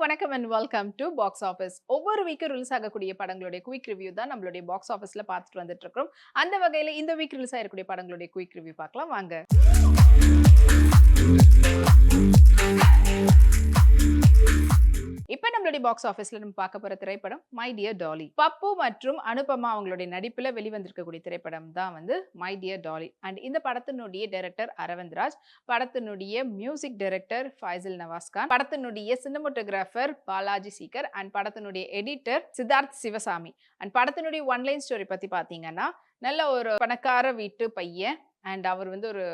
வணக்கம் and welcome to box office. ஒவ்வொரு வீக்கும் release ஆகக்கூடிய படங்களுடைய குயிக் ரிவ்யூ தான் நம்மளுடைய பாக்ஸ் ஆஃபீஸ்ல பார்த்துட்டு வந்துட்டு இருக்கோம். அந்த வகையில இந்த வீக் ரிலீஸ் ஆயிருக்கூடிய படங்களுடைய குயிக் ரிவ்யூ பார்க்கலாம் வாங்க. இப்ப நம்மளுடைய பாக்ஸ் ஆஃபீஸ்ல நம்ம பார்க்க போற திரைப்படம் மை டியர் டாலி. பப்பு மற்றும் அனுபமா அவங்களுடைய நடிப்புல வெளிவந்திருக்கக்கூடிய திரைப்படம் தான் வந்து மை டியர் டாலி. அண்ட் இந்த படத்தினுடைய டைரக்டர் அரவிந்த் ராஜ், படத்தினுடைய மியூசிக் டைரக்டர் ஃபைசல் நவாஸ் கான், படத்தினுடைய சினிமாட்டோகிராஃபர் பாலாஜி சீக்கர் அண்ட் படத்தினுடைய எடிட்டர் சித்தார்த் சிவசாமி. அண்ட் படத்தினுடைய ஒன்லைன் ஸ்டோரி பத்தி பாத்தீங்கன்னா, நல்ல ஒரு பணக்கார வீட்டு பையன் அண்ட் அவர் வந்து ஒரு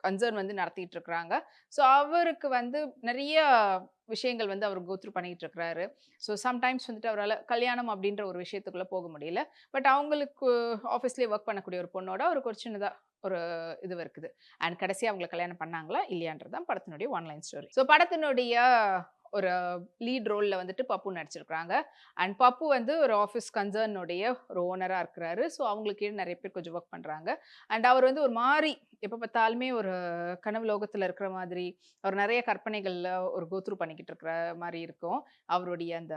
கன்சர்ன் வந்து நடத்திட்டு இருக்கிறாங்க. ஸோ அவருக்கு வந்து நிறைய விஷயங்கள் வந்து அவர் கோ த்ரூ பண்ணிட்டு இருக்கிறாரு. ஸோ சம்டைம்ஸ் வந்துட்டு அவரால் கல்யாணம் அப்படின்ற ஒரு விஷயத்துக்குள்ள போக முடியல. பட் அவங்களுக்கு ஆஃபீஸ்லேயே ஒர்க் பண்ணக்கூடிய ஒரு பொண்ணோட அவருக்கு ஒரு சின்னதா ஒரு இது இருக்குது. அண்ட் கடைசியா அவங்கள கல்யாணம் பண்ணாங்களா இல்லையான்றது தான் படத்தினுடைய ஒன்லைன் ஸ்டோரி. ஸோ படத்தினுடைய ஒரு லீட் ரோல்ல வந்துட்டு பப்பு நடிச்சிருக்காங்க. அண்ட் பப்பு வந்து ஒரு ஆஃபீஸ் கன்சர்னுடைய ஒரு ஓனரா இருக்கிறாரு. ஸோ அவங்களுக்கு கீழ நிறைய பேர் கொஞ்சம் ஒர்க் பண்றாங்க. அண்ட் அவர் வந்து ஒரு மாரி எப்ப பார்த்தாலுமே ஒரு கனவு லோகத்துல இருக்கிற மாதிரி, அவர் நிறைய கற்பனைகள்ல ஒரு கோ த்ரூ பண்ணிக்கிட்டு இருக்கிற மாரி இருக்கும். அவருடைய அந்த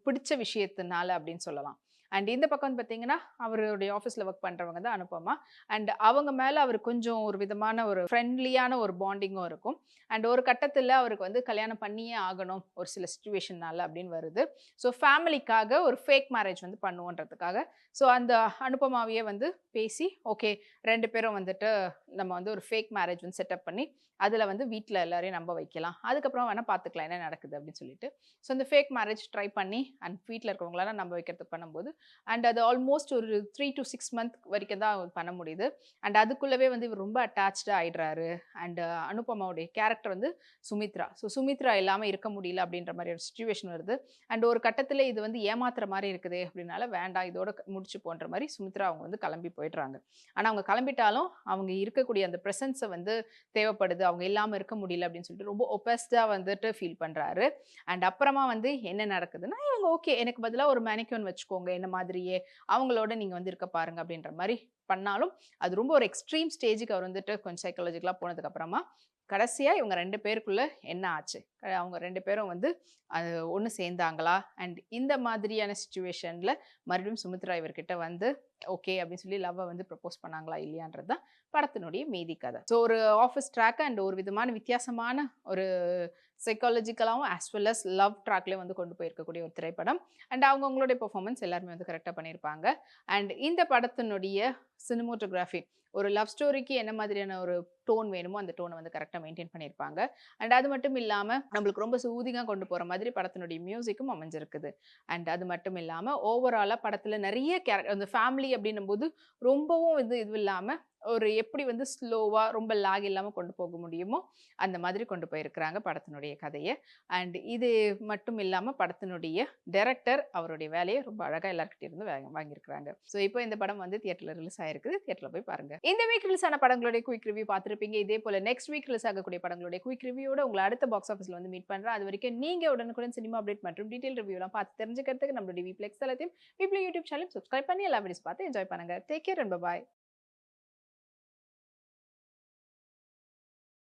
பிடிச்ச விஷயத்தினால அப்படின்னு சொல்லலாம். அண்ட் இந்த பக்கம் வந்து பார்த்தீங்கன்னா, அவருடைய ஆஃபீஸ்ல ஒர்க் பண்றவங்க தான் அனுபமா. அண்ட் அவங்க மேல அவரு கொஞ்சம் ஒரு விதமான ஒரு ஃப்ரெண்ட்லியான ஒரு பாண்டிங்கும் இருக்கும். அண்ட் ஒரு கட்டத்தில அவருக்கு வந்து கல்யாணம் பண்ணியே ஆகணும் ஒரு சில சிச்சுவேஷன்னால அப்படின்னு வருது. ஸோ ஃபேமிலிக்காக ஒரு ஃபேக் மேரேஜ் வந்து பண்ணுவோன்றதுக்காக, ஸோ அந்த அனுபமாவையே வந்து பேசி, ஓகே 2 பேரும் வந்துட்டு நம்ம வந்து ஒரு ஃபேக் மேரேஜ் வந்து செட்டப் பண்ணி, அதில வந்து வீட்ல எல்லாரையும் நம்ப வைக்கலாம். அதுக்கப்புறம் வேணா பார்த்துக்கலாம் என்ன நடக்குது அப்படின்னு சொல்லிட்டு. ஸோ இந்த ஃபேக் மேரேஜ் ட்ரை பண்ணி அண்ட் வீட்ல இருக்கிறவங்களலாம் நம்ப வைக்கிறதுக்கு பண்ணும்போது, அண்ட் அது ஆல்மோஸ்ட் ஒரு 3 டூ 6 மந்த் வரைக்கும் தான் பண்ண முடியுது. அண்ட் அதுக்குள்ளவே வந்து இவர் ரொம்ப அட்டாச்டா ஆயிடுறாரு. அண்ட் அனுபமாவுடைய கேரக்டர் வந்து சுமித்ரா. ஸோ சுமித்ரா இல்லாம இருக்க முடியல அப்படின்ற மாரி ஒரு சிச்சுவேஷன் வருது. அண்ட் ஒரு கட்டத்தில இது வந்து ஏமாத்துற மாரி இருக்குதே அப்படினால வேண்டாம் இதோட முடிச்சுப்போன்ற மாரி சுமித்ரா அவங்க வந்து கிளம்பி போயிடுறாங்க. ஆனா அவங்க கிளம்பிட்டாலும் அவங்க இருக்கக்கூடிய அந்த பிரசன்ஸ வந்து தேவைப்படுது. அவங்க இல்லாம இருக்க முடியல அப்படின்னு சொல்லிட்டு ரொம்ப ஒபஸ்டா வந்துட்டு ஃபீல் பண்றாரு. அண்ட் அப்புறமா வந்து என்ன நடக்குதுன்னா, இவங்க ஓகே எனக்கு பதிலா ஒரு மேனிக்யூன் வச்சுக்கோங்க என்ன மாதிரியே. அவங்களோட நீங்க வந்து இருக்க பாருங்க அப்படின்ற மாரி பண்ணாலும், அது ரொம்ப ஒரு எக்ஸ்ட்ரீம் ஸ்டேஜ்க்கு அவர் வந்துட்டு கொஞ்சம் சைக்காலஜிக்கலா போனதுக்கு அப்புறமா, கடைசியா இவங்க 2 பேருக்குள்ள என்ன ஆச்சு? அவங்க 2 பேரும் வந்து ஒண்ணு சேர்ந்தாங்களா? அண்ட் இந்த மாதிரியான சிச்சுவேஷன்ல மறுபடியும் சுமித்ரா இவர்கிட்ட வந்து ஓகே அப்படின்னு சொல்லி லவ்வ வந்து ப்ரப்போஸ் பண்ணாங்களா? இல்லையான்றது தான் படத்தினுடைய மீதி கதை. ஸோ ஒரு ஆஃபீஸ் ட்ராக் அண்ட் ஒரு விதமான வித்தியாசமான ஒரு சைக்காலஜிக்கலாவும் ஆஸ் வெல் அஸ் லவ் ட்ராக்லயும் வந்து கொண்டு போயிருக்கக்கூடிய ஒரு திரைப்படம். அண்ட் அவங்களுடைய பெர்ஃபார்மன்ஸ் எல்லாருமே வந்து கரெக்ட்டா பண்ணியிருப்பாங்க. அண்ட் இந்த படத்தினுடைய சினிமாட்டோகிராஃபி ஒரு லவ் ஸ்டோரிக்கு என்ன மாதிரியான ஒரு டோன் வேணுமோ அந்த டோன வந்து கரெக்ட்டா மெயின்டெயின் பண்ணியிருப்பாங்க. அண்ட் அது மட்டும் இல்லாம நம்மளுக்கு ரொம்ப சூதிங்கா கொண்டு போற மாதிரி படத்தினுடைய மியூசிக்கும் அமைஞ்சிருக்குது. அண்ட் அது மட்டும் இல்லாம ஓவராலா படத்துல நெறைய அந்த ஃபேமிலி அப்படின்னும்போது ரொம்பவும் இது இல்லாம ஒரு எப்படி வந்து ஸ்லோவா ரொம்ப லாக் இல்லாம கொண்டு போக முடியுமோ, அந்த மாதிரி கொண்டு போயிருக்கிறாங்க படத்தினுடைய கதைய. அண்ட் இது மட்டும் இல்லாம படத்தினுடைய டைரக்டர் அவருடைய வேலைய ரொம்ப அழகா எல்லார்கிட்டயும் இருந்து வாங்கியிருக்கிறாங்க. ஸோ இப்போ இந்த படம் வந்து தியேட்டர்ல ரிலீஸ் ஆயிருக்குது. தியேட்டர்ல போய் பாருங்க. இந்த வீக் ரிலீஸ் ஆன படங்களுடைய குயிக் ரிவ்யூ பார்த்திருப்பீங்க. இதே போல நெக்ஸ்ட் வீக் ரிலீஸ் ஆகக்கூடிய படங்களுடைய குயிக் ரிவ்யூவோட உங்கள அடுத்த பாக்ஸ் ஆஃபீஸ்ல வந்து மீட் பண்றேன். அதுவரைக்கும் நீங்க உடனுக்குடன் சினிமா அப்டேட் மற்றும் டீடைல் ரிவ்யூலாம் பார்த்து தெரிஞ்சுக்கிறதுக்கு நம்மளுடைய விப்ளெக்ஸ் எல்லாத்தையும் விப்ளோ யூடியூப் சேனல் சப்ஸ்கிரைப் பண்ணி எல்லா வீடியோஸ் பார்த்து என்ஜாய் பண்ணுங்க. Take care and by.